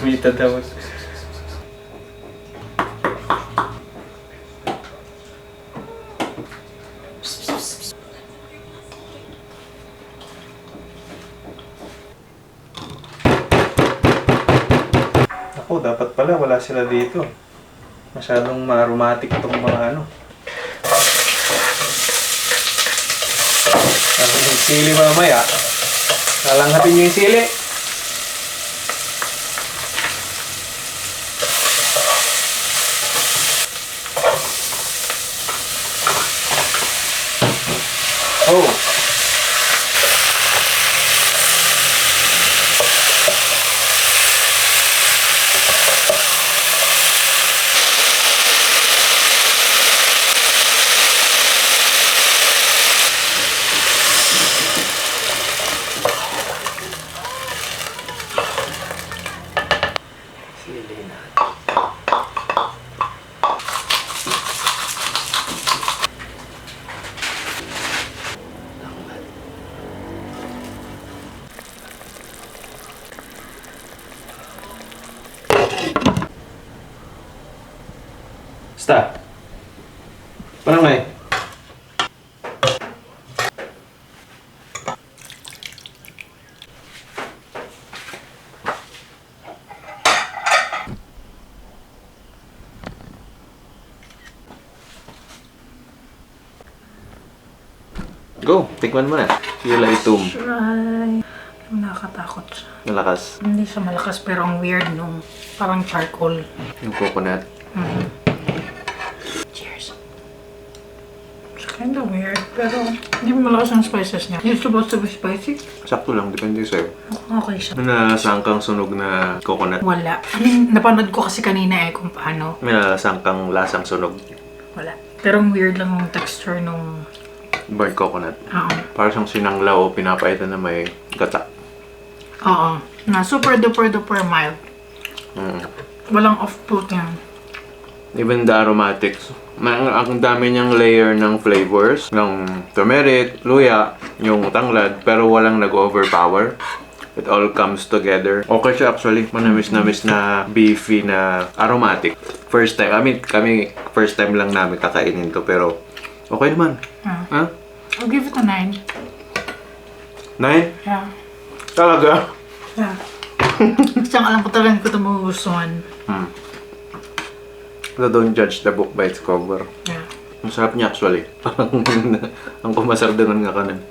Bibita daw. Ako, dapat pala wala sila dito. Masyadong ma-aromatic itong mga ano. Tapos yung sili mamaya. Lalanghatin nyo yung sili. Oh! Sili na. Basta. Parang may. Go! Tikman mo na. Tiyula Itum. Try. Nakakatakot siya. Malakas. Hindi siya malakas pero ang weird nung parang charcoal. Yung coconut. Cheers. It's kind of weird pero hindi mo malakas ang spices niya. Is it supposed to be spicy? Sakto lang. Depende sa'yo. Okay siya. May nalasangkang sunog na coconut. Wala. I mean, napanood ko kasi kanina kung paano. May nalasangkang lasang sunog. Wala. Pero ang weird lang yung texture nung... Burnt coconut. Oo. Parang siyang sinanglaw o pinapaitan na may gata. Oo. Na super duper mild. Walang off-put yan. Even the aromatics. Ang dami niyang layer ng flavors. Ng turmeric, luya, yung tanglad. Pero walang nag-overpower. It all comes together. Okay siya actually. Manamis-namis na beefy na aromatic. First time. I mean, kami first time lang namin kakainin to. Pero okay naman. Huh? I'll give it a 9. 9? Yeah. Talaga? Yeah. Kasi alam ko talaga hindi ko ito magugustuhan. So don't judge the book by its cover. Yeah. Ang sarap niya actually. Parang ang kumasardanan nga kanan.